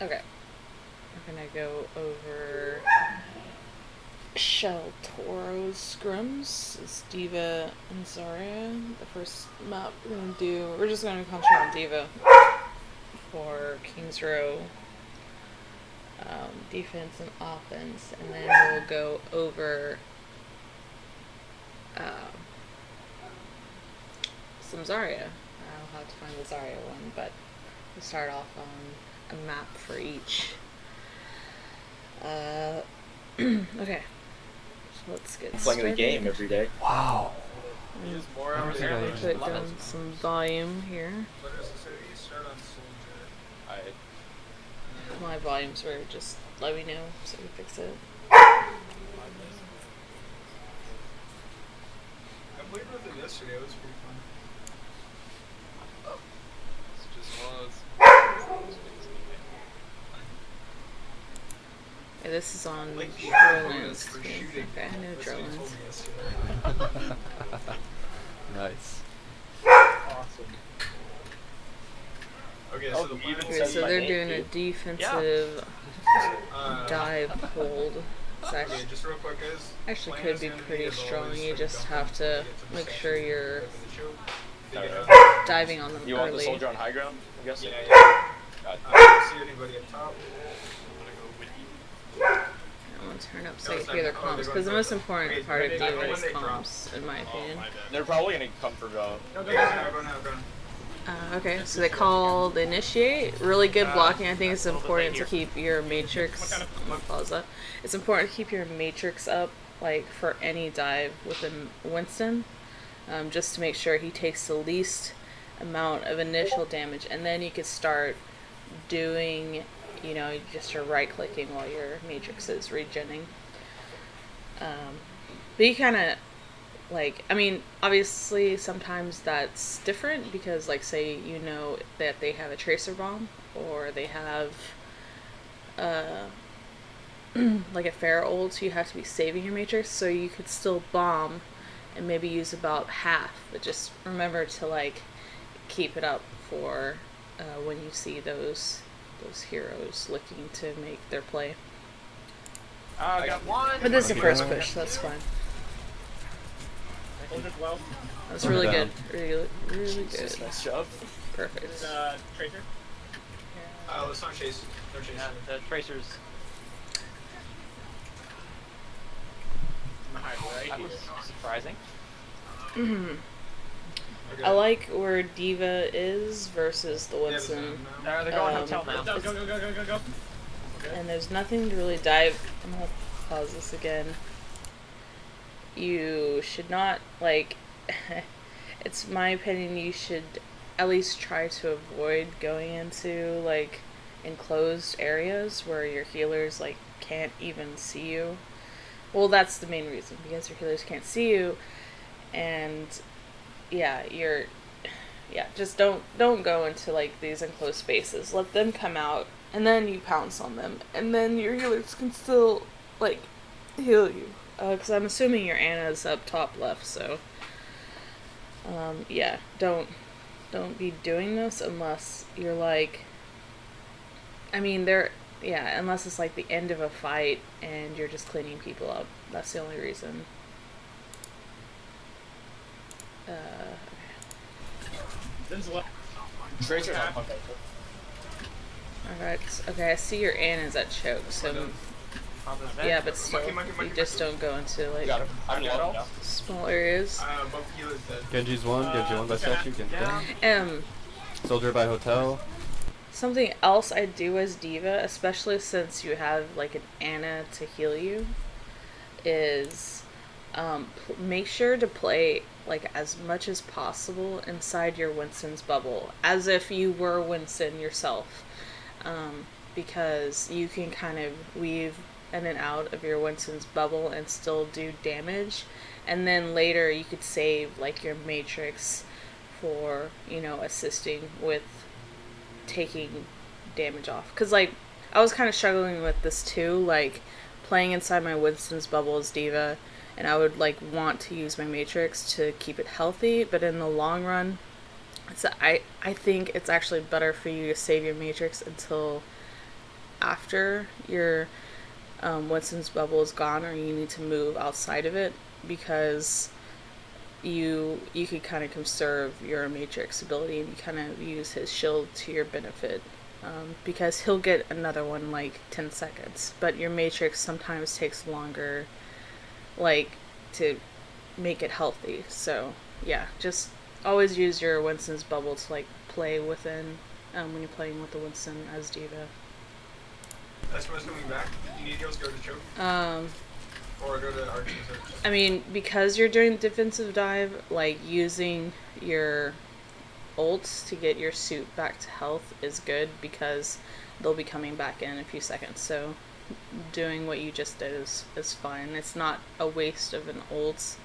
Okay. We're gonna go over sheltoro scrims. It's d.va and Zarya. The first map we're just gonna concentrate on d.va for King's Row, defense and offense, and then we'll go over some Zarya. I'll have to find the Zarya one, but we'll start off on a map for each. Okay, so let's get Playing started. the game every day. Wow. Use more hours Put down some volume here. Start on soldier. My volumes were just let me know so we fix it. I played with it yesterday. It was pretty fun. It's just one of those. Yeah, this is on Like the Drilllands. for shooting. Okay, I know That's what he told Drilllands. me yesterday. Nice. Awesome. Okay, Oh, so the even plan Okay, says so my they're name, doing a dude. defensive dive hold. It's Okay, just real quick, guys. actually Plan could is be gonna pretty as strong. always, You from just jumping have to get the make perception sure you're of the show. They Alright. get diving on them You want the early. soldier on high ground? I'm guessing. Yeah, yeah. God. I don't see anybody up top. I'm gonna go with you. I want to turn up so you can hear their comms, because the most important part of D.va is comms, in my opinion. They're probably gonna come for Go now. Okay, so they call the initiate. Really good blocking. I think it's important to keep your matrix. I'm gonna pause that. It's important to keep your matrix up, like for any dive within Winston, just to make sure he takes the least amount of initial damage, and then you could start doing, just your right clicking while your matrix is regenning. But you kind of obviously sometimes that's different because, like, say that they have a tracer bomb or they have like a Pharaoh ult, so you have to be saving your matrix, so you could still bomb and maybe use about half, but just remember to keep it up for when you see those heroes looking to make their play. I got one. But this is the Okay. first push, so that's fine. Well, That's really down. good. Really good. Nice job. Perfect. Tracer? Let's not chase. No chase. Yeah, the tracers. That was surprising. Okay. I like where d.va is versus the Winston. They're going Um, hotel now. Go. And there's nothing to really dive. I'm gonna pause this again. You should not, it's my opinion, you should at least try to avoid going into, enclosed areas where your healers, can't even see you. Well, that's the main reason, because your healers can't see you, and, just don't go into, these enclosed spaces. Let them come out, and then you pounce on them, and then your healers can still, heal you. Because I'm assuming your Anna's up top left, so don't be doing this unless you're unless it's the end of a fight and you're just cleaning people up. That's the only reason. Tracers on. Okay. Alright, okay, I see your Anna's at choke, so yeah, but still, you just don't go into Got him. I'm low now. small areas. Both healers dead. Genji's one by statue, Genji down. Soldier by hotel. Something else I do as d.va, especially since you have an Anna to heal you, is make sure to play as much as possible inside your Winston's bubble, as if you were Winston yourself, because you can kind of weave in and out of your Winston's bubble and still do damage, and then later you could save your matrix for assisting with taking damage off, because I was kind of struggling with this too, playing inside my Winston's bubble as d.va, and I would want to use my matrix to keep it healthy, but in the long run, I think it's actually better for you to save your matrix until after your Winston's bubble is gone, or you need to move outside of it, because you could kind of conserve your matrix ability and kind of use his shield to your benefit, because he'll get another one like 10 seconds, but your matrix sometimes takes longer, like, to make it healthy. So yeah, just always use your Winston's bubble to like play within, when you're playing with the Winston as D.va. That's what's coming back. You need heals, go to choke. Or go to arch. I mean, because you're doing defensive dive, like using your ults to get your suit back to health is good, because they'll be coming back in a few seconds. So doing what you just did is fine. It's not a waste of an ult,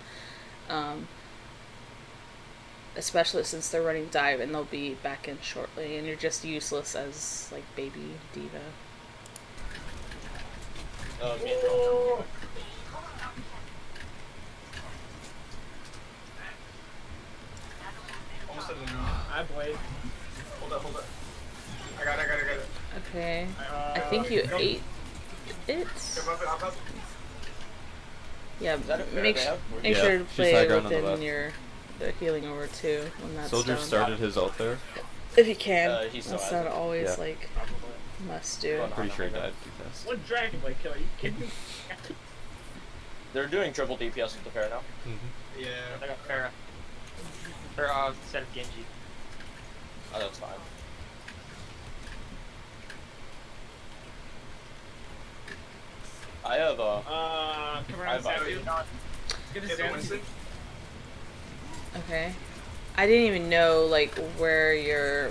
especially since they're running dive and they'll be back in shortly, and you're just useless as like baby D.va. Oh. Almost at the new. I blade. Hold up. I got it. Okay. I think you ate it. Up. Yeah, make sure to she's play high ground on the within left. the healing over too when that's Soldier done. started his ult there. If you can. He still That's has not it. always Yeah. like must do. I'm pretty sure he died too fast. One Dragon Blade kill, are you kidding me? They're doing triple DPS with the Pharah now. Yeah. I got Pharah. Or instead of Genji. Oh, that's fine. I have come I around, have Sabu. Get his down. Okay. I didn't even know like where your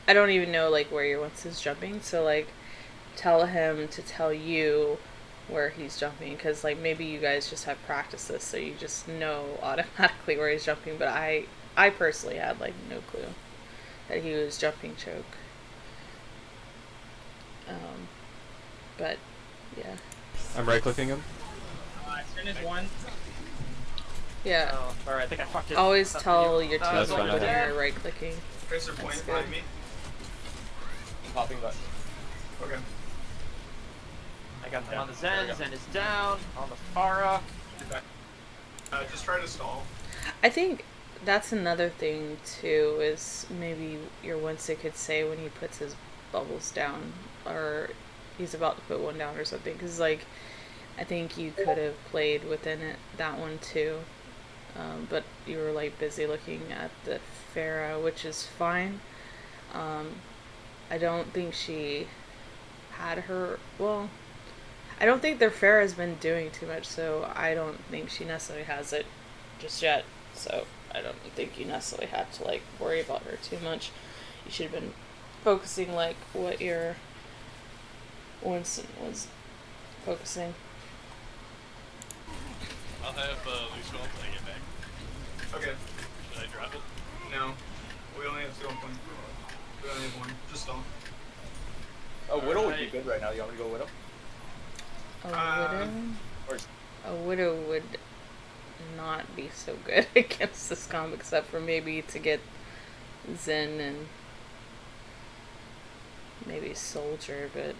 I don't even know like where your once is jumping, so like tell him to tell you where he's jumping, because like maybe you guys just have practiced this, so you just know automatically where he's jumping, but I personally had like no clue that he was jumping choke. But yeah. I'm right clicking him. Spin is one. Yeah. Oh, alright, I think I fucked it. Always tell your That's team fine, when I you're right clicking. Tracer point behind me. I'm popping back. Okay. I got them on the Zen. Zen is down. On the Pharah. Just try to stall. I think that's another thing too, is maybe your Winston could say when he puts his bubbles down, or he's about to put one down or something, because like I think you could have played within that one too, but you were like busy looking at the Pharah, which is fine. I don't think she had her, well, I don't think their Pharah has been doing too much, so I don't think she necessarily has it just yet. So I don't think you necessarily had to like worry about her too much. You should have been focusing like what your Winston was focusing. I'll have loose roll when I get back. Okay. Should I drop it? No. We only have 2 on point. We only have 1. Just stall. Oh, Widow would be good right now. You want me to go Widow? A widow would not be so good against this comp, except for maybe to get Zen and maybe Soldier, but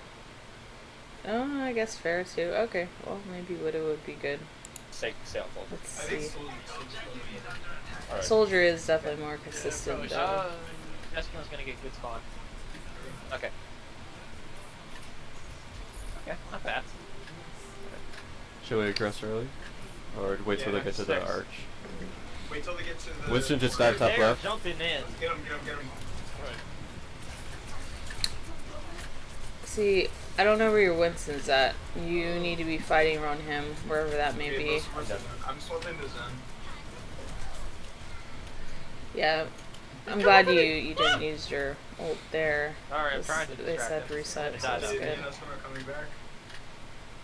I guess Fair too. Okay, well maybe Widow would be good. Stay on Soldier. Let's I think see. Alright. Soldier is definitely more consistent though. Eskimo's gonna get good spawn. Okay. Okay, not bad. Should we aggress early? Or wait till they get to the 6. arch? Wait till they get to the... Winston just died top They're left. jumping in. Get him. Alright. See, I don't know where your Winston's at. You need to be fighting around him, wherever that may Okay, be. I'm swapping to Zen. Yeah, I'm glad you didn't use your ult there. Alright, I'm 'cause trying to they said distract them. reset, so Died that's out. good. And that's when we're coming back.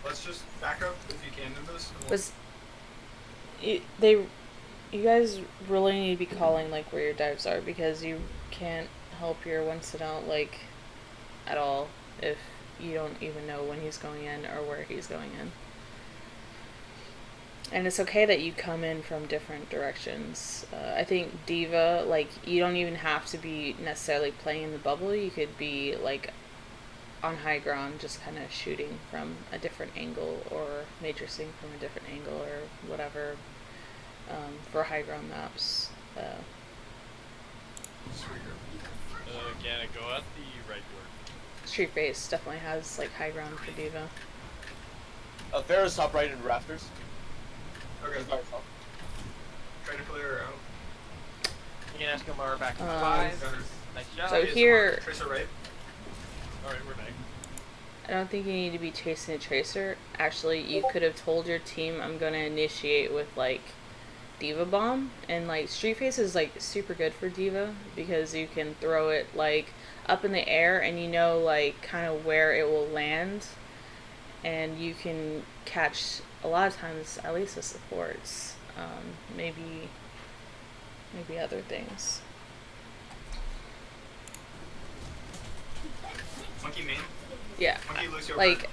Let's just back up if you can do this. Was you guys really need to be calling like where your dives are, because you can't help your Winston out like at all if you don't even know when he's going in or where he's going in. And it's okay that you come in from different directions. I think D.va, like, you don't even have to be necessarily playing in the bubble. You could be like on high ground, just kind of shooting from a different angle or matrixing from a different angle or whatever for high ground maps. Again, go out the right door. Street Face definitely has like high ground for D.va. Farrah's top right in rafters. Okay. Try to clear her out. You can ask Omar back in Um, 5. Nice job. So here, Tracer right. Alright, we're back. I don't think you need to be chasing a tracer. Actually, you could have told your team, I'm going to initiate with like D.va bomb, and like Street Face is like super good for D.va because you can throw it like up in the air and you know like kind of where it will land, and you can catch a lot of times at least the supports, maybe other things. Monkey main. Yeah, Monkey Lucio like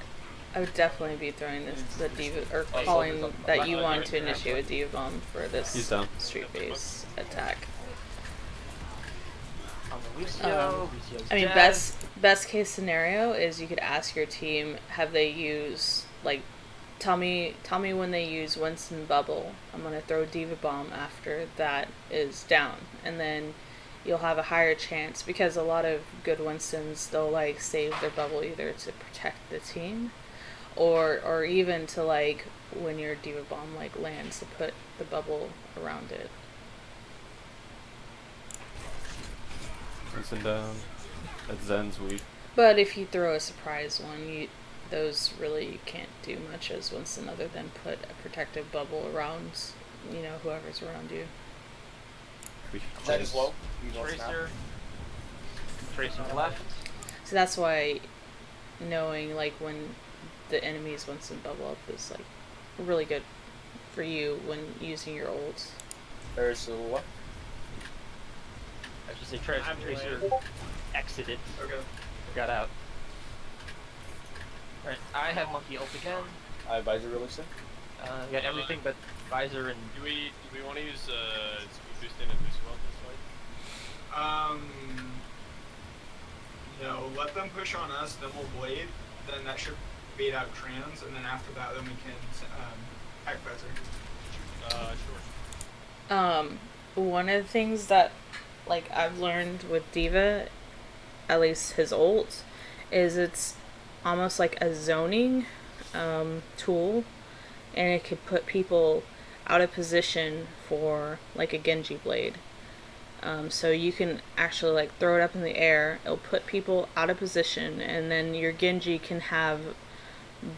I would definitely be throwing the D.va or calling that you want to initiate a D.va bomb for this Street Face attack. I mean, best case scenario is you could ask your team, have they use like, tell me when they use Winston bubble. I'm gonna throw D.va bomb after that is down, and then you'll have a higher chance because a lot of good Winstons, they'll like save their bubble either to protect the team, or even to like when your D.va bomb like lands to put the bubble around it. Winston down. That's Zen's weak. But if you throw a surprise one, those really you can't do much as Winston other than put a protective bubble around, whoever's around you. That is low. Tracer left. So that's why knowing like when the enemy's Winston bubble up is like really good for you when using your ults. There's what? I should say Tracer exited. Okay. Got out. Alright, I have Monkey ult again. I have Visor releasing. Got everything but Visor and... Do we want to use speed boost in and boost well this fight? No, let them push on us, then we'll blade, then that should bait out trans, and then after that then we can hack Visor. Sure. One of the things that like I've learned with D.va, at least his ult, is it's almost like a zoning tool, and it could put people out of position for like a Genji blade. So you can actually like throw it up in the air, it'll put people out of position, and then your Genji can have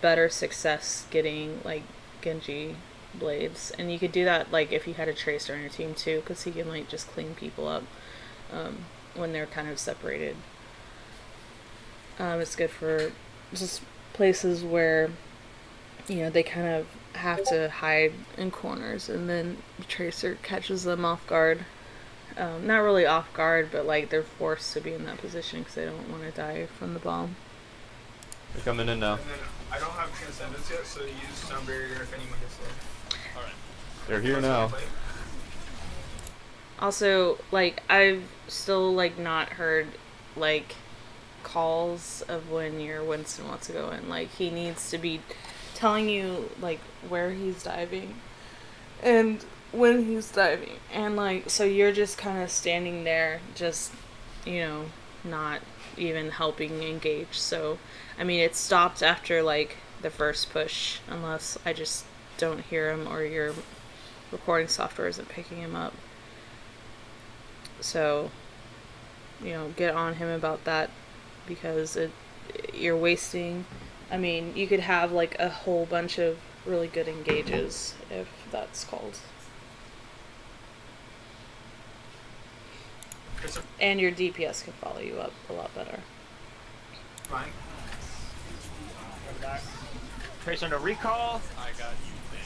better success getting like Genji blades. And you could do that like if you had a tracer on your team too, because he can like just clean people up when they're kind of separated. It's good for just places where they kind of have to hide in corners, and then the tracer catches them off guard. Not really off guard, but like they're forced to be in that position because they don't want to die from the bomb. They're coming in now. And then I don't have Transcendence yet, so use Sound Barrier if anyone gets low. Alright. They're here now. Also, like, I've still like not heard like calls of when your Winston wants to go in. Like, he needs to be telling you like where he's diving and when he's diving, and like so you're just kind of standing there just not even helping engage. So I mean, it stopped after like the first push, unless I just don't hear him or your recording software isn't picking him up. So get on him about that, because you're wasting. I mean, you could have like a whole bunch of really good engages if that's called. And your DPS can follow you up a lot better. Fine. Tracer under recall. I got you, man.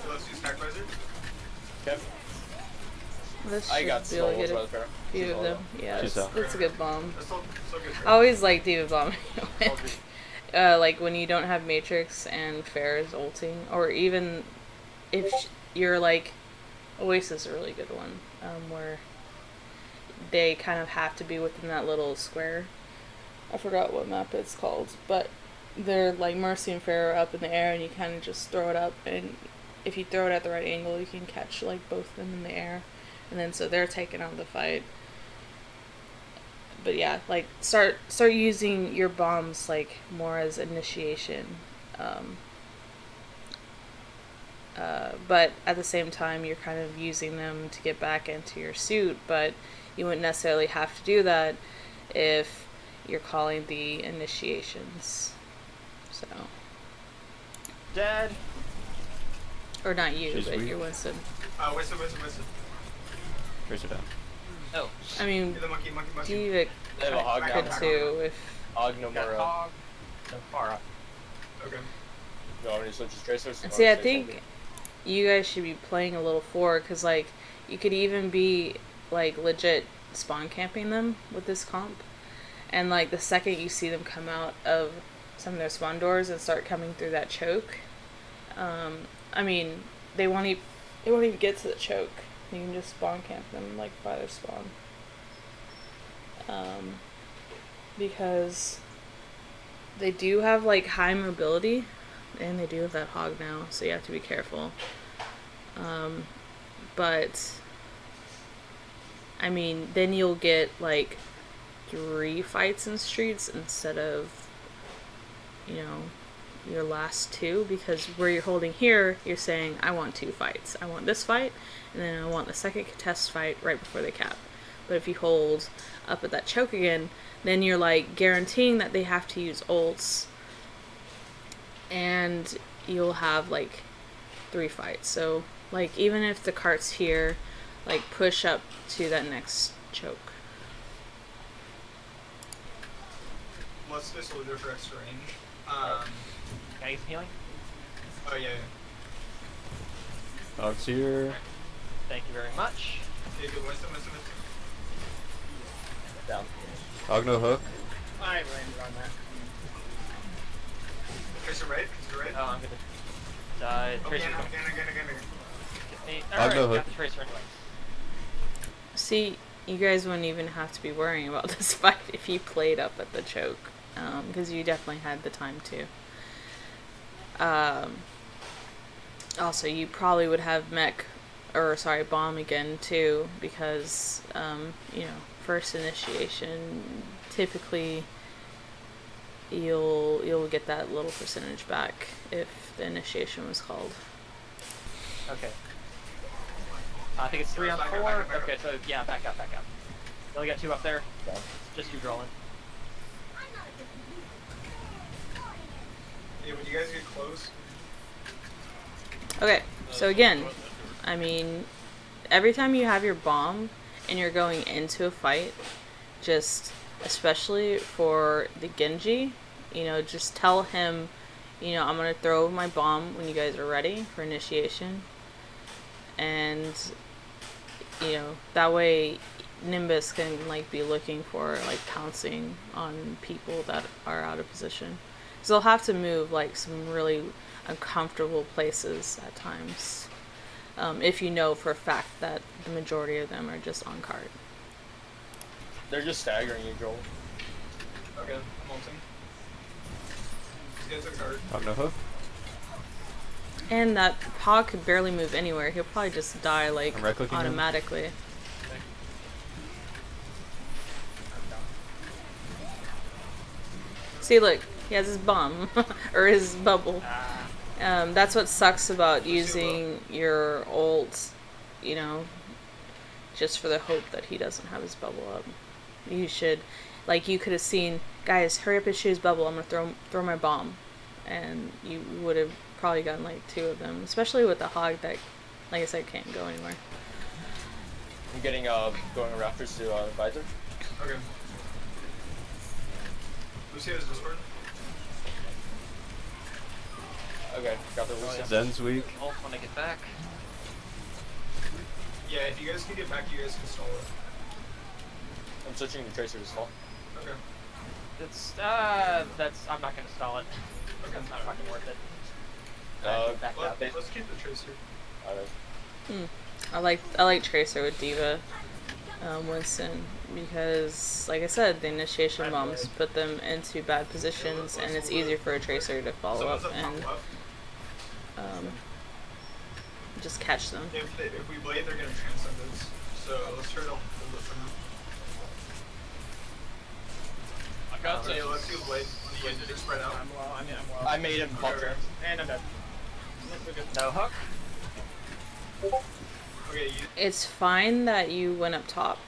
Let's use hack Visor. Okay. This I got should be able to slow get as a well, few of them. Yeah, She's it's a good bomb. That's still good. I always like D.va bombing. Like when you don't have Matrix and Farrah's ulting, or even if you're like Oasis is a really good one, where they kind of have to be within that little square. I forgot what map it's called, but they're like Mercy and Pharaoh up in the air, and you kind of just throw it up, and if you throw it at the right angle, you can catch like both of them in the air, and then so they're taking on the fight. But yeah, like start using your bombs like more as initiation, but at the same time you're kind of using them to get back into your suit, but you wouldn't necessarily have to do that if you're calling the initiations. So Dead. or not you, She's but weak. your Winston. Winston. Tracer down. Oh. I mean, You're the monkey. d.va They have a hog could now. too if Hog, no Got more. hog. No Pharah. Okay. No, I'm gonna switch to tracers. see. I think you guys should be playing a little forward, because like you could even be like legit spawn camping them with this comp, and like the second you see them come out of some of their spawn doors and start coming through that choke, I mean they won't even get to the choke. You can just spawn camp them like by their spawn, because they do have like high mobility, and they do have that hog now, so you have to be careful. But I mean, then you'll get like 3 fights in streets instead of, you know, your last 2, because where you're holding here, you're saying, I want 2 fights. I want this fight, and then I want the second contest fight right before they cap. But if you hold up at that choke again, then you're like guaranteeing that they have to use ults, and you'll have like 3 fights. So like even if the cart's here, like push up to that next choke. Let's do soldier for extra range. Can I get some healing? Oh yeah. Hog's here. Thank you very much. Okay, good. Winston. Down. Hog no hook. I landed on that. Tracer right. Oh, I'm gonna die. Oh, Tracer's again. gonna get me. I'll Alright, go got hook. the Tracer anyway. See, you guys wouldn't even have to be worrying about this fight if you played up at the choke, because you definitely had the time to. Also, you probably would have bomb again too, because you know, first initiation, typically you'll get that little percentage back if the initiation was called. Okay. I think it's 3 on 4. Okay, so yeah, back up. You only got 2 up there. Down. Just you rolling. Yeah, when you guys get close. Okay, so again, I mean, every time you have your bomb and you're going into a fight, just especially for the Genji, you know, just tell him, you know, I'm gonna throw my bomb when you guys are ready for initiation, and you know, that way Nimbus can like be looking for like pouncing on people that are out of position, so they'll have to move like some really uncomfortable places at times, if you know for a fact that the majority of them are just on cart. They're just staggering you, Joel. Okay, I'm ulting. These guys are hard. Hog no hook. And that hog could barely move anywhere. He'll probably just die like I'm right-clicking him. automatically. See, look, he has his bomb or his bubble. That's what sucks about using your ult, you know, just for the hope that he doesn't have his bubble up. You should, like, you could have seen, guys, hurry up and shoot his bubble. I'm gonna throw my bomb, and you would have probably gotten like 2 of them, especially with the hog that, like I said, can't go anywhere. I'm getting going rafters to visor. Okay. Lucia's Discord. Okay, got the Lucia. Zen's weak. Ult when I get back. Yeah, if you guys can get back, you guys can stall it. I'm switching to tracer to stall. Okay. It's I'm not gonna stall it. That's not fucking worth it. Back up. Let's keep the tracer. Alright. I like Tracer with d.va. Winston, because, like I said, the initiation bombs put them into bad positions, and it's easier for a tracer to follow up and just catch them. If we blade, they're gonna transcend us. So let's try to hold it for now. I got Okay, let's do blade. Just spread out. I'm well. I made him falter. And I'm dead. No hook. Okay, It's fine that you went up top.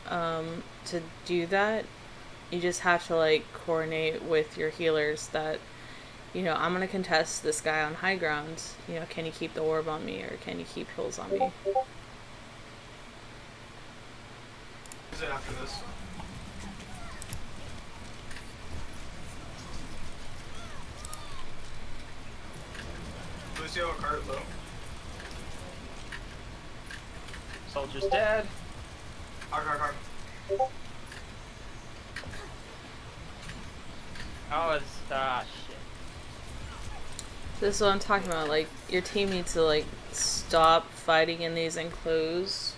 To do that, you just have to like coordinate with your healers that, you know, I'm gonna contest this guy on high ground. You know, can you keep the orb on me, or can you keep heals on me? Is it after this? Lucio, a cart low. Soldier's dead. Hard. Oh, it's shit. This is what I'm talking about. Like, your team needs to like stop fighting in these enclosed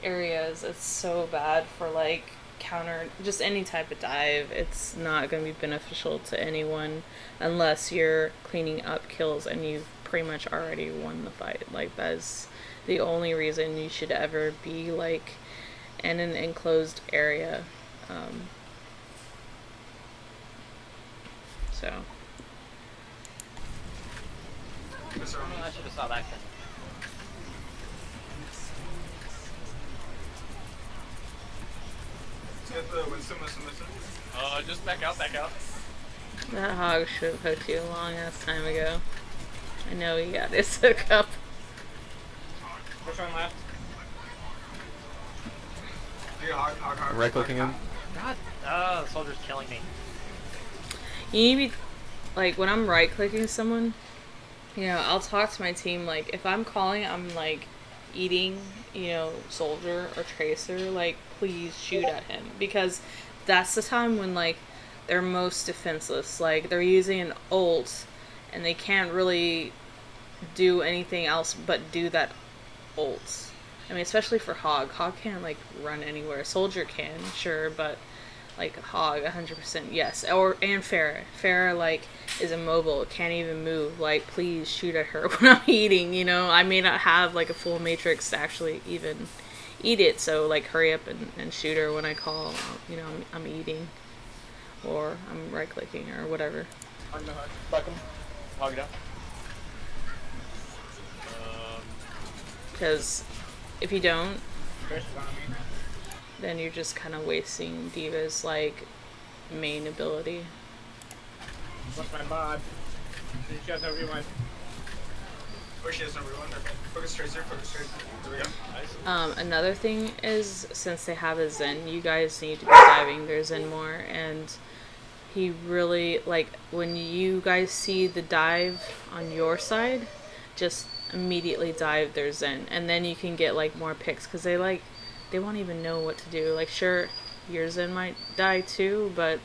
areas. It's so bad for like counter, just any type of dive. It's not going to be beneficial to anyone unless you're cleaning up kills and you've pretty much already won the fight. Like, that is the only reason you should ever be like in an enclosed area. So I should have saw that coming. Let's get the Winston. Just back out. that hog should have hooked you a long ass time ago. I know he got his hookup. Push on left. Hog. Right clicking him. God, the soldier's killing me. You need to be, like, when I'm right clicking someone, you know, I'll talk to my team, like, if I'm calling, I'm like eating, you know, soldier or tracer, like, please shoot at him, because that's the time when like they're most defenseless. Like, they're using an ult and they can't really do anything else but do that ult. I mean, especially for Hog. Hog can't like run anywhere. Soldier can, sure, but like Hog, 100% yes. And Farah. Farah like is immobile, can't even move. Like, please shoot at her when I'm eating. You know, I may not have like a full matrix to actually even eat it. So like, hurry up and shoot her when I call. You know, I'm eating, or I'm right clicking or whatever. On the hook. Fuck him. Hog it up. Because if you don't, Push on me. then you're just kind of wasting D.va's like main ability. What's my mod? She shows everyone. Oh, she has no rewind. Okay. Focus tracer. There we go. Another thing is, since they have a Zen, you guys need to be diving their Zen more, and he really, like, when you guys see the dive on your side, just immediately dive their Zen, and then you can get like more picks, because they won't even know what to do. Like, sure, your Zen might die too, but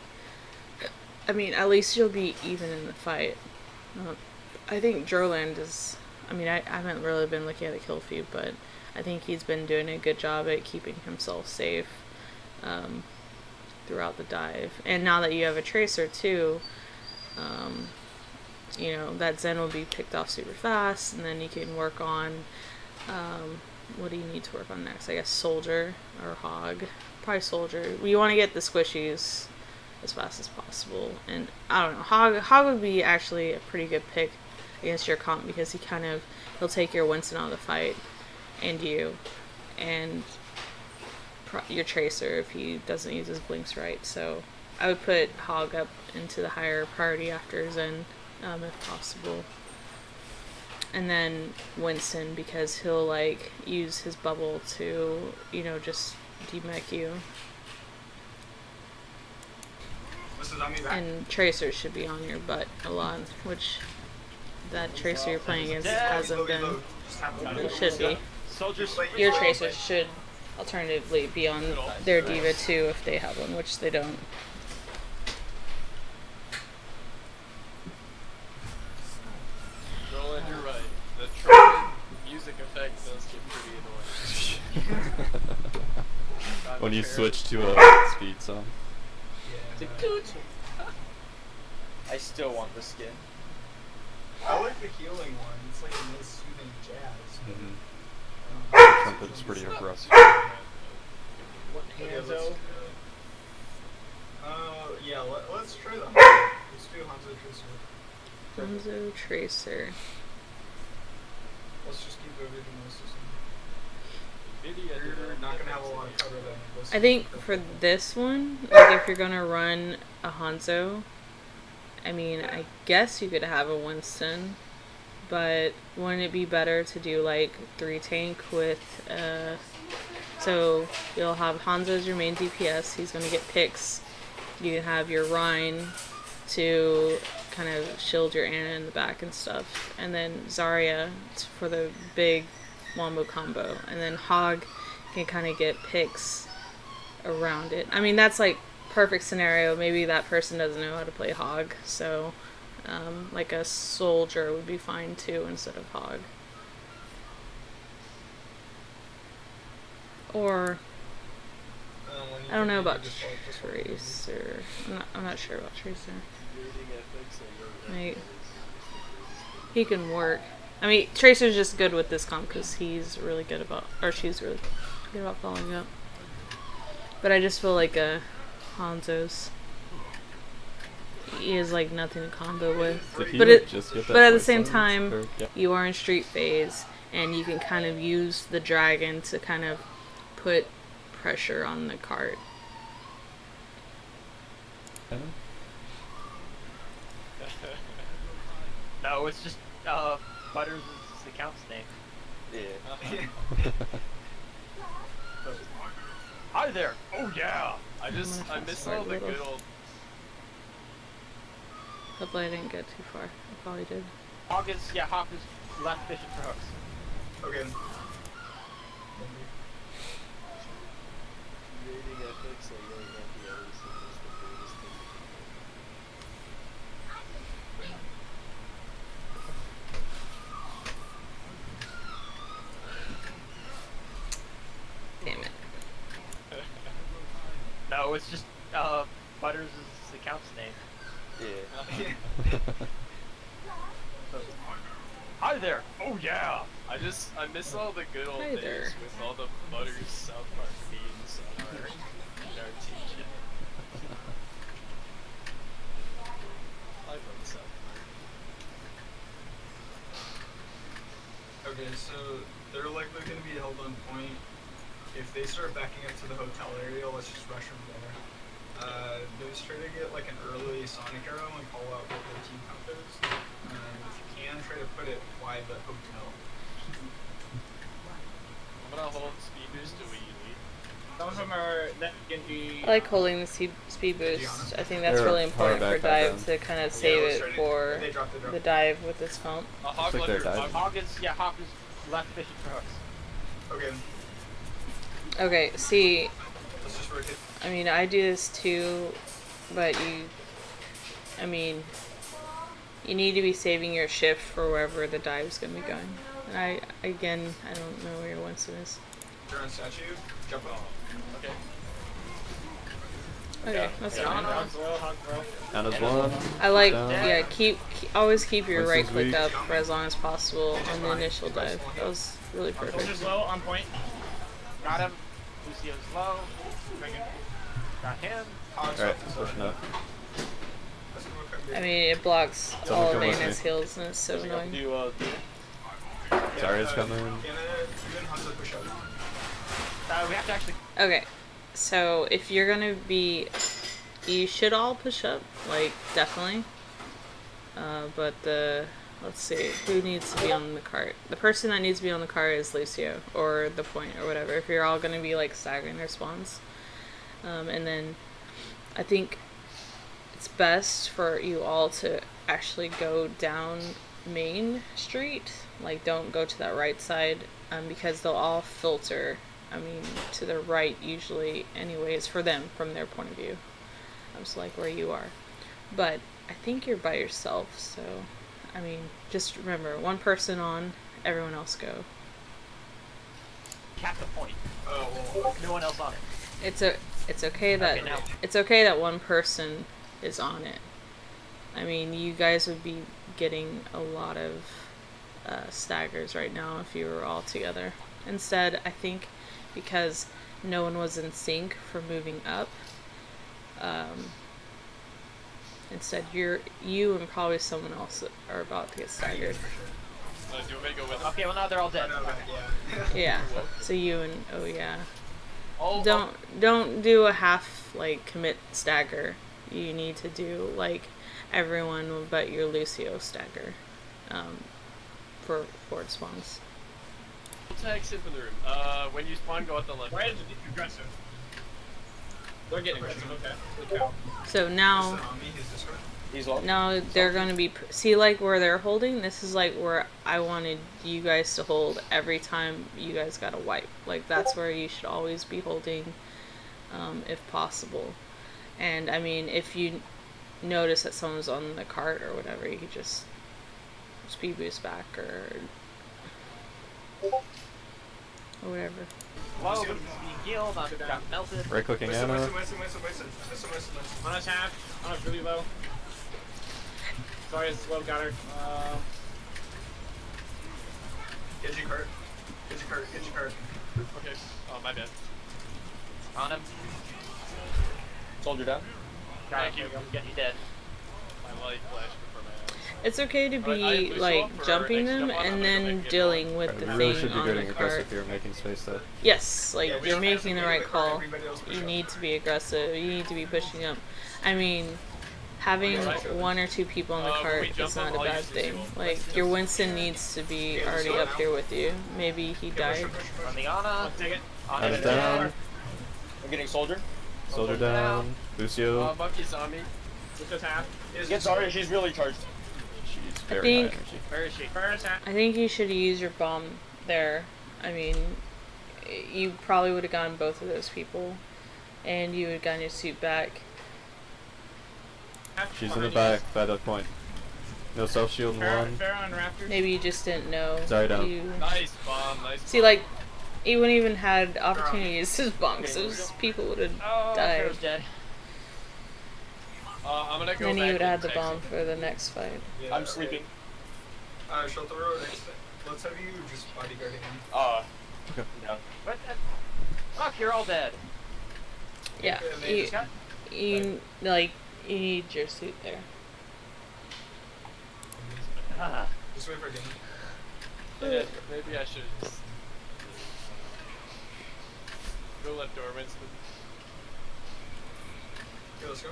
I mean, at least you'll be even in the fight. I think Droland is, I mean, I haven't really been looking at the kill feed, but I think he's been doing a good job at keeping himself safe throughout the dive. And now that you have a tracer too, you know, that Zen will be picked off super fast, and then you can work on, what do you need to work on next? I guess Soldier or Hog. Probably Soldier. You want to get the squishies as fast as possible. And I don't know, Hog would be actually a pretty good pick against your comp, because he'll take your Winston out of the fight, and you, and your tracer if he doesn't use his blinks right. So I would put Hog up into the higher priority after Zen, if possible. And then Winston, because he'll like use his bubble to, you know, just demech you. And tracer should be on your butt a lot, which that tracer you're playing against hasn't been. It should be. Your tracer should alternatively be on their D.va too if they have one, which they don't. Roland, you're right. The trumpet music effect does get pretty annoying. When you switch to a speed song. Yeah. I still want the skin. I like the healing one. It's like a nice soothing jazz. The trumpet is pretty aggressive. What Okay, Hanzo? yeah, let's try that. Let's do Hanzo Tracer. Hanzo Tracer. Let's just keep everything else the same. Maybe You're not gonna have a lot of cover then. I think for this one, like if you're gonna run a Hanzo, I mean, I guess you could have a Winston, but wouldn't it be better to do like 3 tank with, so you'll have Hanzo as your main DPS, he's gonna get picks, you can have your Rhine to kind of shield your Ana in the back and stuff, and then Zarya for the big wombo combo, and then Hog can kind of get picks around it. I mean, that's like perfect scenario. Maybe that person doesn't know how to play Hog, so like a soldier would be fine too instead of Hog. Or I don't know about Tracer. I'm not sure about Tracer. Like, he can work. I mean, Tracer's just good with this comp because he's really good about, or she's really good about following up. But I just feel like Hanzo's, he is like nothing to combo with. But at the same time, you are in street phase, and you can kind of use the dragon to kind of put pressure on the cart. No, it's just Butters is the account's name. Yeah. Hi there. Oh yeah. I miss all the good old. Hopefully I didn't get too far. I probably did. Hawk is left fishing for hooks. Okay. Damn it. No, it's just Butters is the account's name. Yeah. Hi there. Oh yeah. I miss all the good old Hi days there. with all the Butters South Park themes on our team chat. I love South Park. Okay, so they're likely going to be held on point. If they start backing up to the hotel area, let's just rush them there. Just try to get like an early Sonic arrow and call out what their team count is. If you can, try to put it wide the hotel. I'm gonna hold speed boost to wee lead. Some of them are that can be. I like holding the speed boost. I think that's really important for dive to kind of save it for the dive with this pump. Hog like they're under, diving. Hawk is left fishing for hooks. Okay, Okay, see, let's just rotate. I mean, I do this too, but I mean, you need to be saving your shift for wherever the dive's gonna be going. And I don't know where your Winston is. You're on statue, jump off. Okay. Okay, that's fine. Ana's one. I like, Down. yeah, always keep your right Winston's click weak. up for as long as possible on the initial dive. That was really perfect. Soldier's low, on point. Got him. Lucio's low. Got him. Alright, pushing up. I mean, it blocks Someone all of come with Ana's me. heals, and it's so annoying. Zarya's coming. You and Hanzo push up. We have to actually. Okay, so if you're gonna be, you should all push up, like, definitely. But let's see, who needs to be on the cart? The person that needs to be on the cart is Lucio, or the point, or whatever, if you're all gonna be, like, staggering their spawns. And then, I think it's best for you all to actually go down Main Street, like, don't go to that right side, because they'll all filter, I mean, to the right usually anyways, for them, from their point of view. So like where you are. But I think you're by yourself, so, I mean, just remember, one person on, everyone else go. Cap the point. Oh, well, No one else on it. It's okay that Okay, now. it's okay that one person is on it. I mean, you guys would be getting a lot of staggers right now if you were all together. Instead, I think because no one was in sync for moving up, instead you and probably someone else are about to get staggered. Do you want me to go with him? Okay, well now they're all dead. Yeah. So you and yeah. Oh, Don't do a half like commit stagger. You need to do like everyone but your Lucio stagger. For forward spawns. tags in the room. When you spawn, go out the left. Why is it aggressive? They're getting aggressive, okay. Good cow. So now He's low. now they're going to be see like where they're holding. This is like where I wanted you guys to hold every time you guys got a wipe. Like that's where you should always be holding, if possible. And I mean, if you notice that someone's on the cart or whatever, you could just speed boost back or whatever. Whoa, but he's being healed. I'm got melted. Right clicking ammo. On us half. On us really low. Sorry, it's low, got her. Get your cart. Okay. Oh, my bad. On him. Soldier down. Thank you. Yeah, he's dead. My light flashed before my eyes. It's okay to be like jumping them and then dealing with the You really thing should be on getting the aggressive cart. here, making space though. Yes, like Yeah, we you're don't have making to the be right the cart, call. everybody else push You up. need to be aggressive. You need to be pushing up. I mean, having one or two people on the when we cart jump is not a them, I'll bad use the thing. shield. Like your Winston needs to be already up here with you. Maybe he died. On the Ana. Take it. On I'm him down. I'm getting soldier. Soldier down. Lucio. Bucky's on me. This is half. Get Zarya, she's really charged. She's very think- high energy. Where is she? First half. I think you should use your bomb there. I mean, you probably would have gotten both of those people, and you would have gotten your suit back. She's in the back by the point. No self shield in one. Fair on Raptors. Maybe you just didn't know. Sorry, down. You... Nice bomb. Nice. See, like, he wouldn't even had opportunities to bomb, because those people would have Oh, died. Pharaoh's dead. I'm gonna go Then back he would have had and the text bomb him. for the next fight. Yeah, I'm sleeping. Sheltoro, let's have you just bodyguarding him. Okay. Down. What the? Fuck, you're all dead. Yeah, they you, just got- you need your suit there. Ah. Just wait for him. Yeah, maybe I should just go let Dormans. Okay, let's go.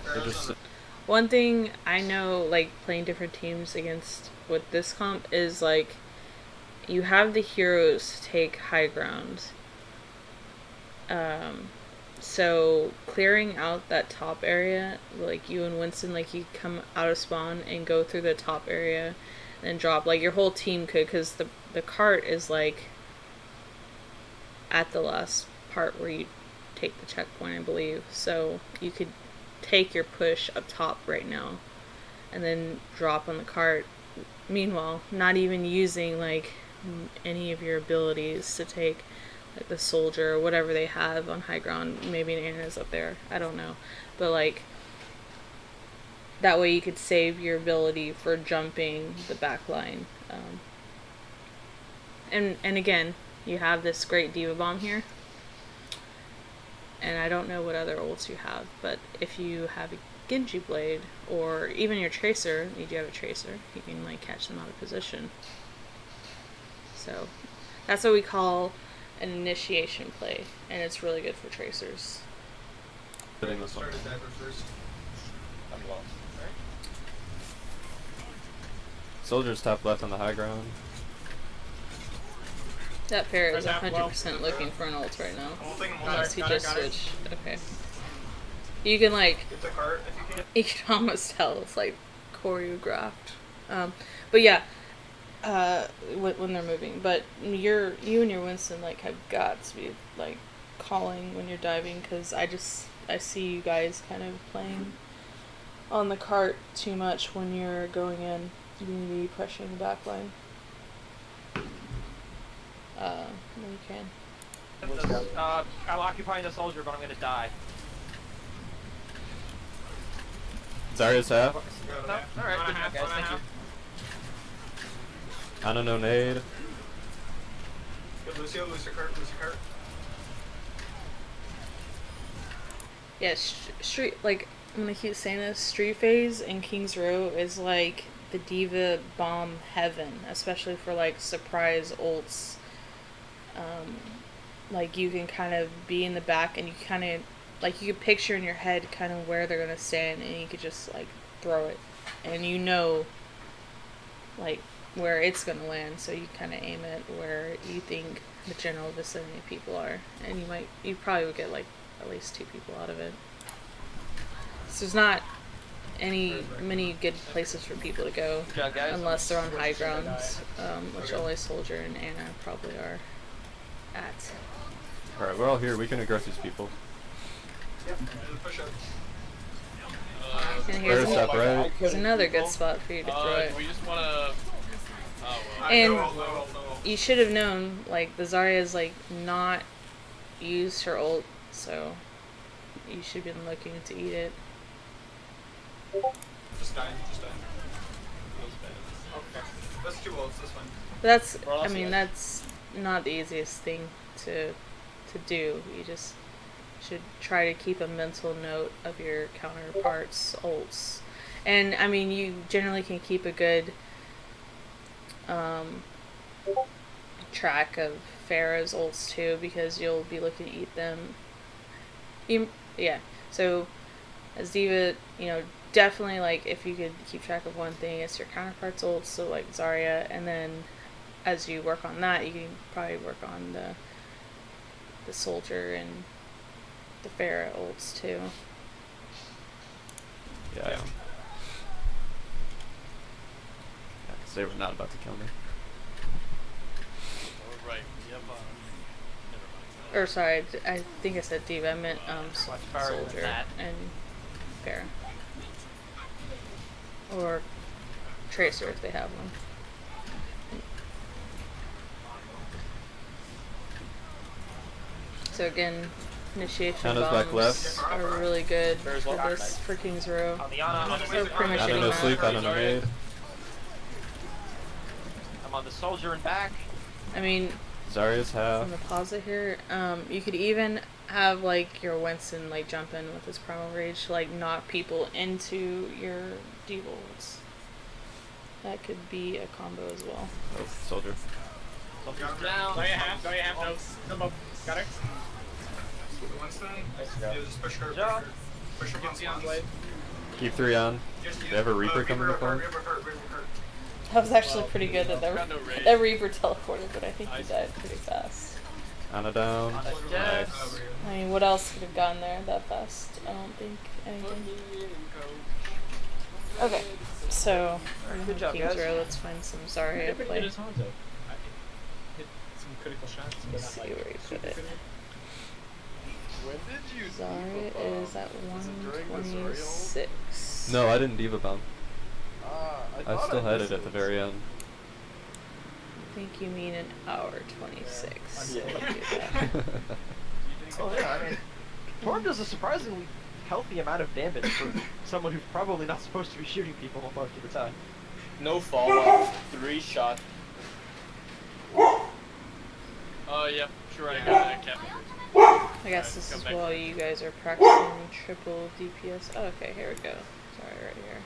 They're just One thing I know, like, playing different teams against with this comp is, like, you have the heroes take high ground. So clearing out that top area, like you and Winston, like you come out of spawn and go through the top area and drop, like your whole team could, because the cart is like at the last part where you take the checkpoint, I believe. So you could take your push up top right now and then drop on the cart. Meanwhile, not even using like any of your abilities to take like the soldier or whatever they have on high ground. Maybe an Anna's up there, I don't know, but like that way you could save your ability for jumping the back line. And again, you have this great D.va bomb here, and I don't know what other ults you have, but if you have a Genji blade or even your tracer, you do have a tracer, you can like catch them out of position. So that's what we call an initiation play, and it's really good for tracers. putting this one. Start a diver first. I'm low. Soldiers top left on the high ground. That pair is Where's that? 100% looking for an ult right now. Holding him, Unless he got it, just got it. switched. Okay. You can like, Get the cart if you can. you can almost tell it's like choreographed. But yeah, when they're moving. But you and your Winston like have got to be like calling when you're diving, because I see you guys kind of playing on the cart too much when you're going in. You need to be pressuring the back line. No, you can. I'm occupying the soldier, but I'm gonna die. Zarya's half. No, alright, good job, guys, thank you. Ana no nade. Good, Lucio, Lucio cart. Yeah, street, like, I'm gonna keep saying this, Street Phase in King's Row is like the D.va bomb heaven, especially for like surprise ults. Like you can kind of be in the back and you kind of, like you could picture in your head kind of where they're gonna stand and you could just like throw it. And you know, like, where it's gonna land, so you kind of aim it where you think the general vicinity of people are. And you probably would get like at least 2 people out of it. So there's not many good places for people to go unless they're on high grounds, which only Soldier and Ana probably are at. Alright, we're all here. We can aggress these people. Push up. And Right. here's another good spot for you to throw it. We just wanna. Oh well. And No. you should have known, like, the Zarya's like not used her ult, so you should have been looking to eat it. Just dying. Okay. That's 2 ults, that's fine. But that's not the easiest thing to do. You just should try to keep a mental note of your counterparts' ults. And I mean, you generally can keep a good track of Pharah's ults too, because you'll be looking to eat them. Yeah. So as D.va, definitely, like, if you could keep track of one thing, it's your counterparts ults, so like Zarya, and then as you work on that, you can probably work on the Soldier and the Pharah ults too. Yeah. Because they were not about to kill me. Right. Yep. Never mind. Or sorry, I think I said D.va. I meant Soldier that. and Pharah. Or Tracer if they have one. So again, initiation Ana's back bombs left. are really good There's for one. for King's Row. On the Ana, So pretty much Ana any no map. sleep, Ana no nade. I'm on the soldier and back. I mean, Zarya's half. on the pause here, you could even have like your Winston like jump in with his primal rage to like knock people into your D-bolts. That could be a combo as well. Oh, soldier. Soldier's down. Go you have no both. Got her. Winston, Nice yeah, job. just push her. Job. Push her Get on blade. Keep 3 on. They have a Reaper coming to farm. Reaper cart. That was actually pretty good that Got no rage. that Reaper teleported, but I think he died pretty fast. Ana down. Ana's Nice. dead. I mean, what else could have gotten there that fast? I don't think anything. Okay, so Good job, King's guys. Row, let's find some Zarya Hit play. his Hanzo. I think. Hit some critical shots, but Let's not see where you put it. When did you Zarya is at Was it during the Zorial? 126. No, I didn't D.va bomb. I I still had it at the very end. I think you mean an hour 26. Yeah. Let me do that. Oh yeah, I mean, Torm does a surprisingly healthy amount of damage for someone who's probably not supposed to be shooting people most of the time. No follow-up, 3 shot. Yeah, sure, I got that cap. I guess this is while you guys are practicing triple DPS. Oh, okay, here we go. Sorry, right here.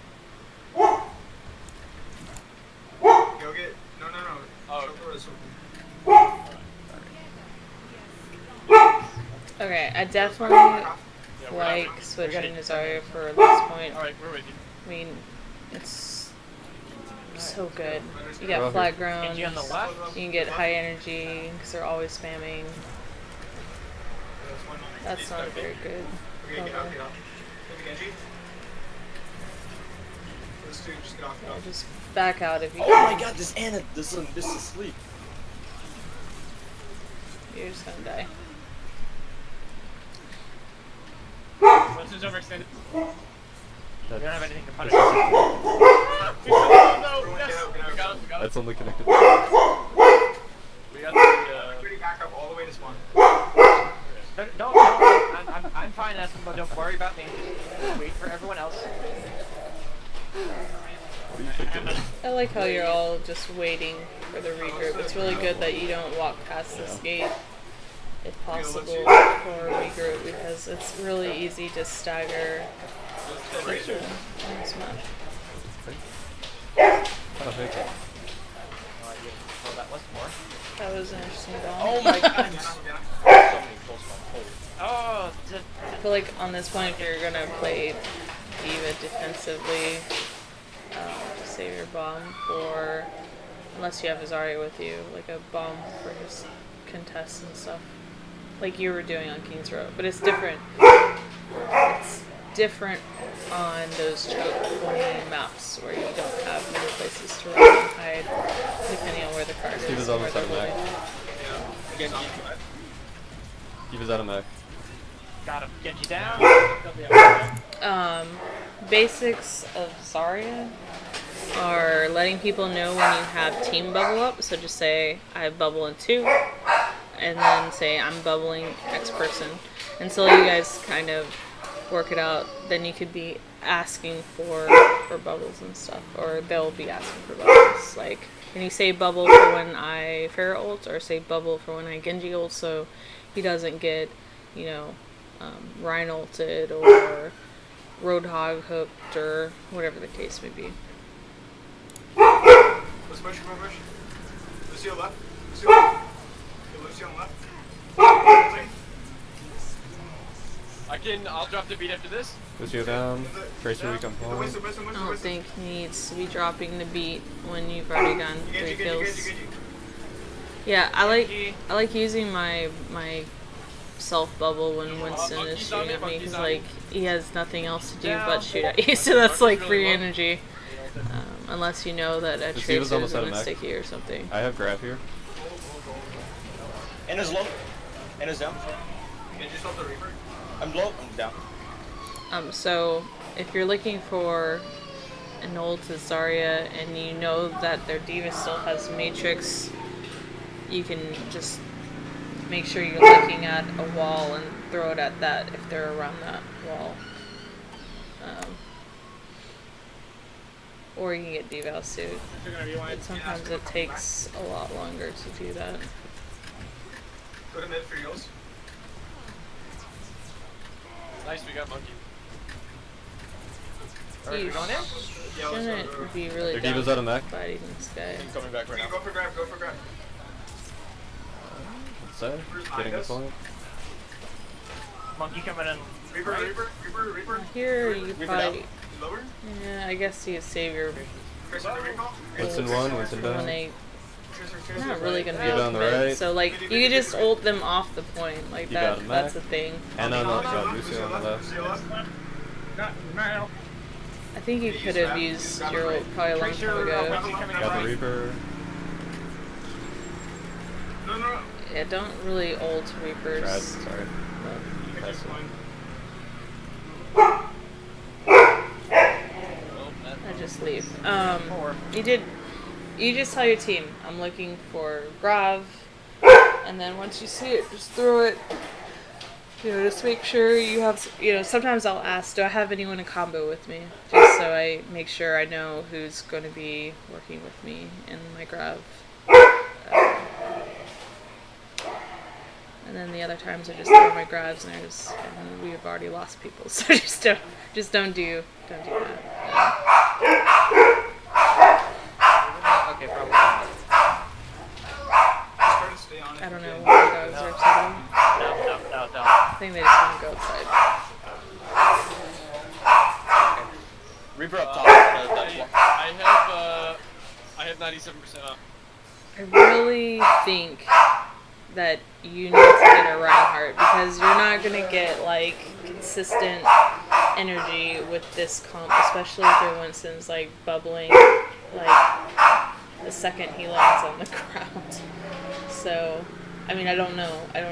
Go get. No. Oh. Sheltoro is Okay, I definitely Yeah, we're like out. switching to Zarya for this point. Alright, we're with you. I mean, it's so good. You We're all got flat here. grounds, Genji on the left. you can get high energy because they're always spamming. That's not a very good Okay, get out. combo. Maybe Genji. Those two, just get off. Yeah, just back out if you Oh can. my god, this Ana, this is sleep. You're just gonna die. Winston's overextended. We don't have anything to punish. No, yes. We got it. That's only connected. We got the. Everybody back up all the way to spawn. Don't I'm fine, Espen, but don't worry about me. Just wait for everyone else. I like how you're all just waiting for the regroup. It's really good that you don't walk past this gate, if possible, for a regroup, because it's really easy to stagger people in this match. Oh, thank you. Well, that was more. That was an interesting bomb. Oh my god. So many pulls from hold. Oh, I feel like on this point, if you're gonna play d.va defensively, save your bomb for, unless you have a Zarya with you, like a bomb for his contests and stuff, like you were doing on King's Row. But it's different. It's different on those choke point maps where you don't have many places to run and hide, depending on where the card is. He was almost out of mech. He was out of mech. got him. Genji down. Basics of Zarya are letting people know when you have team bubble up. So just say I have bubble in 2, and then say I'm bubbling X person. Until you guys kind of work it out, then you could be asking for bubbles and stuff, or they'll be asking for bubbles. Like, can you say bubble for when I Pharah ult, or say bubble for when I Genji ult, so he doesn't get, you know, Rhine ulted or Roadhog hooked, or whatever the case may be. Let's push, come on, push. Lucio left. Lucio left. Lucio on left. I'll drop the beat after this. Lucio down. Tracer weak on point. I don't think he needs to be dropping the beat when you've already done 3 kills. Yeah, I like using my self bubble when Winston is shooting at me, because like he has nothing else to do but shoot at you, so that's like free energy. Unless you know that a Tracer is gonna stick you or something. I have grab here. Anna's low. Anna's down. Can you just help the Reaper? I'm low. I'm down. So if you're looking for an ult to Zarya and you know that their d.va still has Matrix, you can just make sure you're looking at a wall and throw it at that if they're around that wall. Or you can get d.va suit. But sometimes it takes a lot longer to do that. Go to mid for heals. Nice, we got monkey. You shouldn't be really Their d.va's out of mech. fighting this guy. He's coming back right now. Go for grab, go for grab. What's that? Getting a point. Monkey coming in. Reaper. Here you fight. Lower? Yeah, I guess you save your Tracer the recall? Winston 1, Winston when down. they're not really gonna be D.va able on to the mid. right. So like you could just ult them off the point. Like D.va that on the that's back. the thing. And on the got Lucio on the left. Lucio left. Not now. I think you could have used your ult probably a long time ago. Got the Reaper. No. Yeah, don't really ult Tried, Reapers. sorry. I just leave. You just tell your team, I'm looking for Grav, and then once you see it, just throw it. You know, just make sure you have, you know, sometimes I'll ask, do I have anyone in combo with me? Just so I make sure I know who's going to be working with me in my Grav. And then the other times I just throw my Gravs and and we've already lost people, so just don't do that. Okay, probably not. I don't know why the dogs are upset at me. No. I think they just want to go outside. Reaper up top. I have 97% up. I really think that you need to get a Reinhardt, because you're not going to get like consistent energy with this comp, especially if your Winston's like bubbling like the second he lands on the ground. So I mean, I don't know. Like,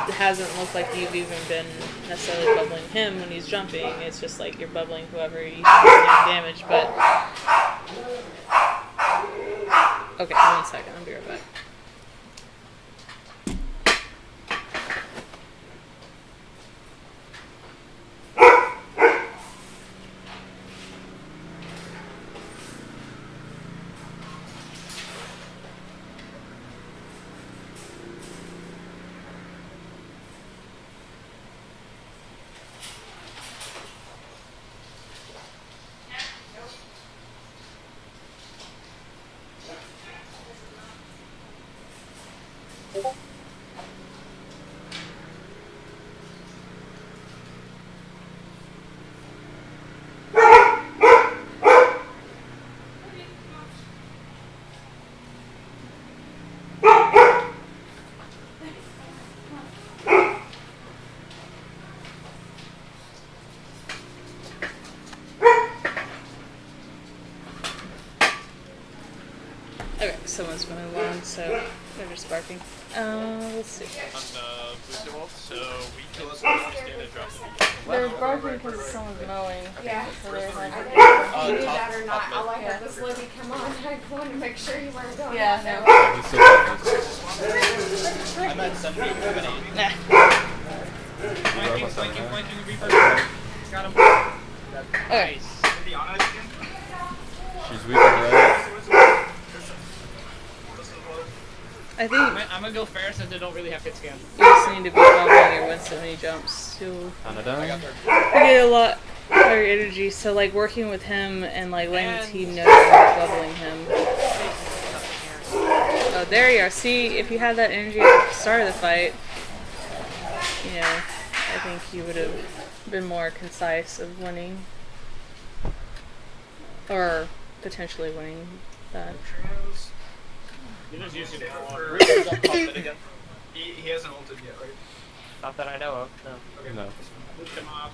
it hasn't looked like you've even been necessarily bubbling him when he's jumping. It's just like you're bubbling whoever you can damage. But okay, 1 second. I'll be right back. Okay, someone's moving along, so they're just barking. Let's see. On booster wolf, so we can stand and drop the They're barking because someone's mowing. Yeah. So they're like, I didn't know if you knew that or not. All I heard was Libby come on. I wanted to make sure you weren't going. yeah, no. I'm at 78, 78. Flanking, Reaper. Got him. Okay. She's weak on the right. I think I'm gonna go fair since they don't really have hit scan. you just need to be bubbling your Winston when he jumps. You'll Kinda done. get a lot higher energy. So like working with him and like letting the team know you're bubbling him. Oh, there you are. See, if you had that energy at the start of the fight, you know, I think you would have been more concise of winning. Or potentially winning that. You just use it for Reaper's up top mid again. He hasn't ulted yet, right? Not that I know of. No. Okay. No. Move him off.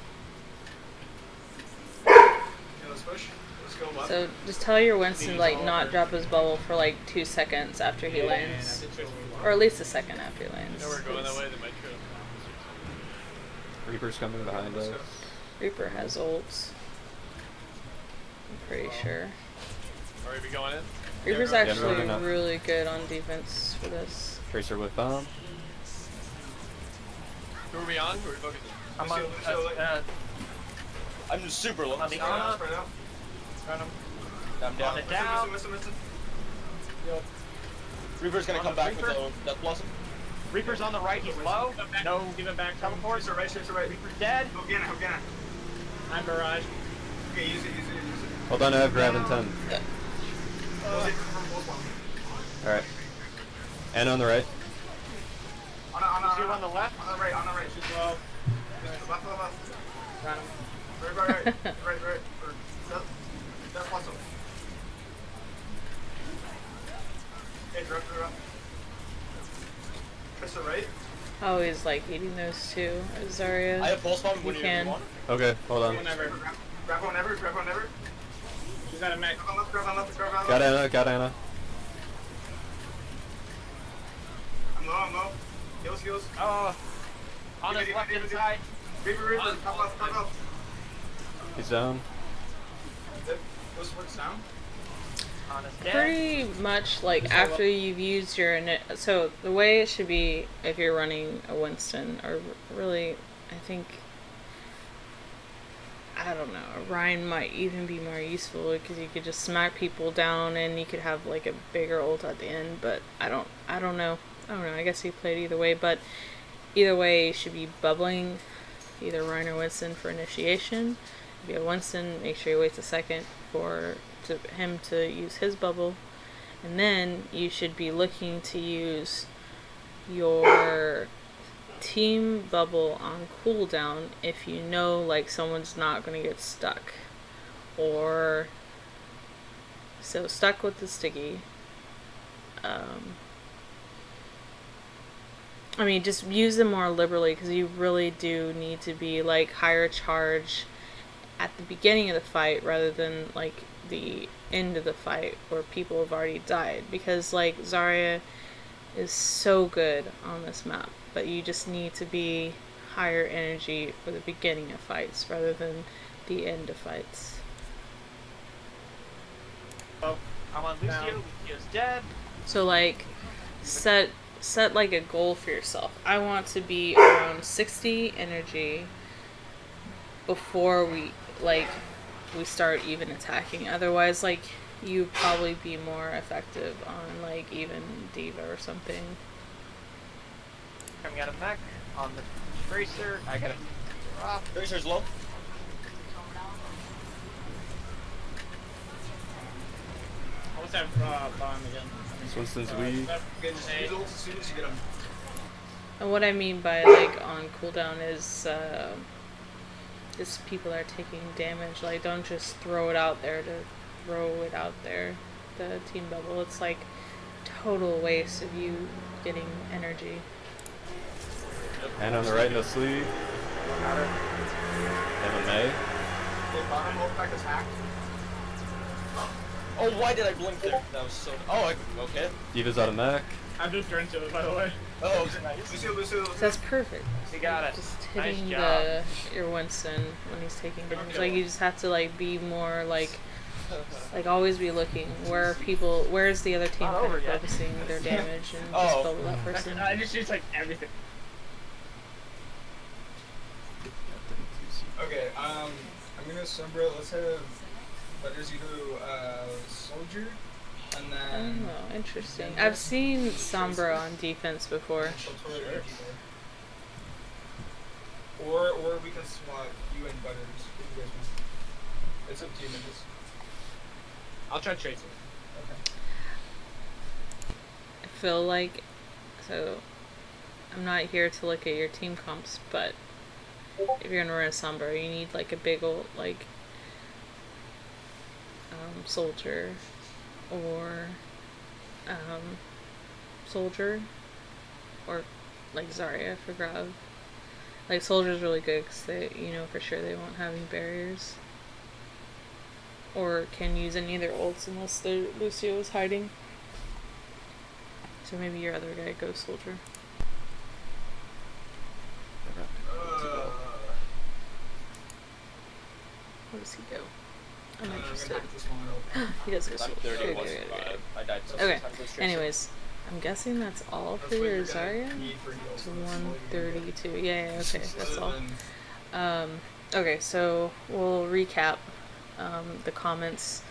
Okay, let's push. Let's go left. So just tell your Winston like not drop his bubble for like 2 seconds after he lands. Or at least a second after he lands. know we're going that way, they might try to. Reaper's coming behind us. Reaper has ults. I'm pretty sure. Are we going in? Reaper's Yeah, actually moving up. really good on defense for this. Tracer with bomb. Who are we on? Who are we focusing? I'm on. I'm just super low. Spread out, spread out. Got him. I'm down. Listen, Down. listen. Reaper's gonna On come the back with Reaper? the Death Blossom. Reaper's on the right. He's low. No. Give it back. Teleport. Tracer right, tracer right. Reaper's dead. Hook in. I'm barrage. Okay, use it. Hold on, I have grab in 10. Close it from both one. Alright. And on the right. See you on the left. On the right. She's low. Left. Got him. Right. Or that's awesome. Okay, drop. Press the right. Oh, he's like eating those two. Zarya. I have pulse bomb You when you can. want. Okay, hold on. Whenever. Grab whenever. She's got a mech. Grab on left. Got Anna. I'm low. Heals. Oh. On his left hand side. Reaper. Top left. He's down. Those works down. On his dead. Pretty much like after you've used your so the way it should be if you're running a Winston, or really I think I don't know, a Ryan might even be more useful because you could just smack people down and you could have like a bigger ult at the end, but I don't know. I guess he played either way, but either way you should be bubbling either Ryan or Winston for initiation. If you have Winston, make sure you wait a second for him to use his bubble, and then you should be looking to use your team bubble on cooldown if you know like someone's not going to get stuck, or so stuck with the sticky. I mean, just use them more liberally because you really do need to be like higher charge at the beginning of the fight rather than like the end of the fight where people have already died, because like Zarya is so good on this map, but you just need to be higher energy for the beginning of fights rather than the end of fights. Oh, I'm on Lucio. Lucio's dead. So like, set like a goal for yourself. I want to be around 60 energy before we start even attacking. Otherwise, like, you probably be more effective on like even d.va or something. Coming out of mech on the bracer. I gotta off. Bracer's low. What's that bomb again? Winston's weak. Just use ults as soon as you get them. And what I mean by like on cooldown is people are taking damage. Like, don't just throw it out there to throw it out there. The team bubble, it's like total waste of you getting energy. And on the right, no sleeve. MMA. Bottom ult back attack. Oh, why did I blink there? That was so. Oh, okay. D.va's out of mech. I just turned to it, by the way. Oh, nice. Lucio. That's perfect. You got it. Just hitting Nice your Winston when he's taking damage. Like, you just have to like be more like always be looking where's the other team Not kind over of yet. focusing their damage and just bubble that person. I just use like everything. Okay, I'm gonna Sombra. Let's have letters you do soldier, and then. Oh, interesting. I've seen Sombra on defense before. Sheltoro and d.va. Or we can swap you and Butters. What do you guys want? It's up to you, Nicholas. I'll try tracing. Okay. I feel like, so I'm not here to look at your team comps, but if you're gonna run a Sombra, you need like a big old like soldier or like Zarya for Grav. Like, soldier's really good because they, for sure they won't have any barriers. Or can use any of their ults unless their Lucio is hiding. So maybe your other guy goes soldier. Where does he go? I'm interested. He does go soldier. 31. I died so Okay. times with tracing. Anyways, I'm guessing that's all for your Zarya? It's 132. Yeah, okay, that's all. Okay, so we'll recap the comments.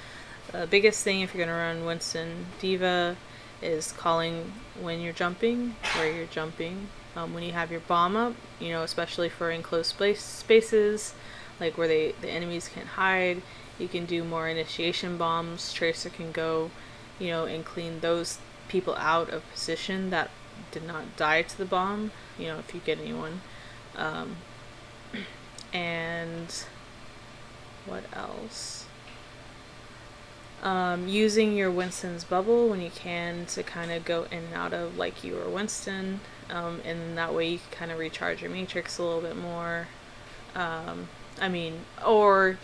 The biggest thing if you're gonna run Winston d.va is calling when you're jumping, where you're jumping. When you have your bomb up, especially for enclosed spaces, like where the enemies can't hide, you can do more initiation bombs. Tracer can go, and clean those people out of position that did not die to the bomb, if you get anyone. And what else? Using your Winston's bubble when you can to kind of go in and out of like you or Winston, and that way you can kind of recharge your matrix a little bit more. Or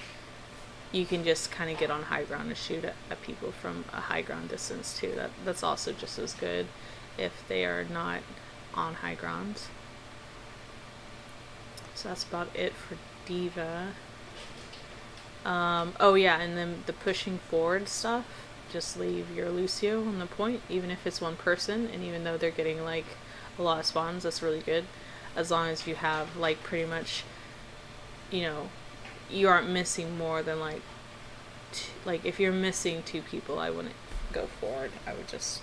you can just kind of get on high ground and shoot at people from a high ground distance too. That's also just as good if they are not on high ground. So that's about it for d.va. Oh yeah, and then the pushing forward stuff, just leave your Lucio on the point, even if it's one person, and even though they're getting like a lot of spawns, that's really good. As long as you have like pretty much, you aren't missing more than like if you're missing 2 people, I wouldn't go forward. I would just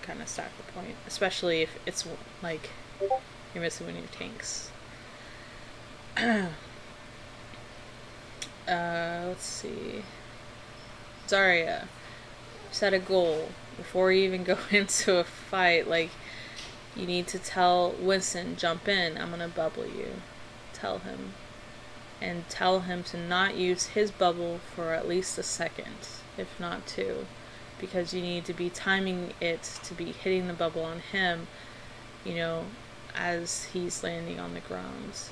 kind of stack the point, especially if it's like you're missing one of your tanks. Let's see. Zarya, set a goal before you even go into a fight. Like, you need to tell Winston, jump in, I'm gonna bubble you. Tell him. And tell him to not use his bubble for at least a second, if not 2. Because you need to be timing it to be hitting the bubble on him, as he's landing on the ground.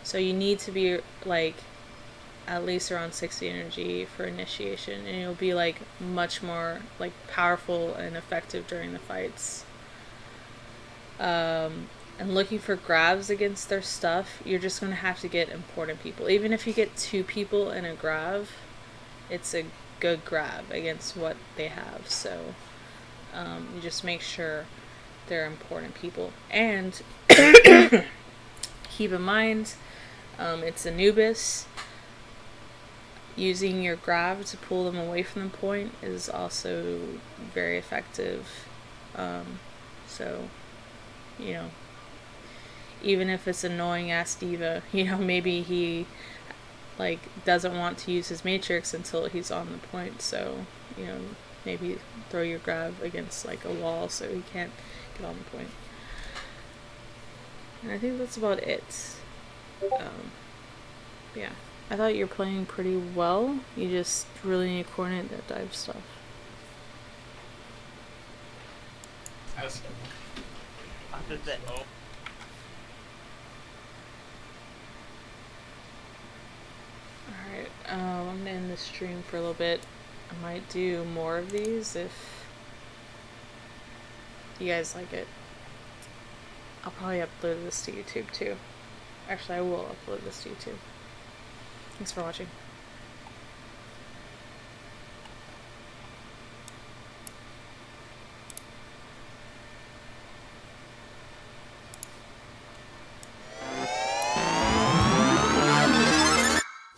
So you need to be like at least around 60 energy for initiation, and you'll be like much more like powerful and effective during the fights. And looking for grabs against their stuff, you're just going to have to get important people. Even if you get 2 people in a grab, it's a good grab against what they have. So you just make sure they're important people. And keep in mind, it's Anubis. Using your grab to pull them away from the point is also very effective. So, you know, even if it's annoying ass D.Va, you know, maybe he like doesn't want to use his matrix until he's on the point. So, you know, maybe throw your grab against like a wall so he can't get on the point. And I think that's about it. Yeah. I thought you were playing pretty well. You just really need to coordinate that dive stuff. That's it. Oh. Alright, I'm gonna end the stream for a little bit. I might do more of these if you guys like it. I'll probably upload this to YouTube too. Actually, I will upload this to YouTube. Thanks for watching.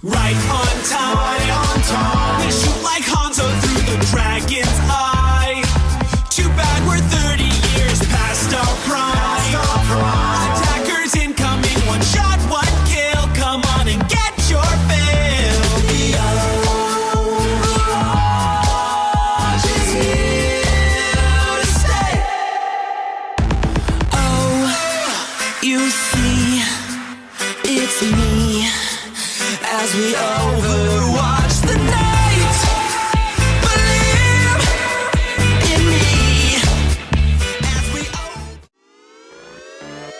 Right on time, we shoot like Hanzo through the dragon's eye. Too bad we're 30 years past our prime. Attackers incoming, one shot, one kill. Come on and get your fill. The Mirage is here to stay. Oh, you see, it's me. As we over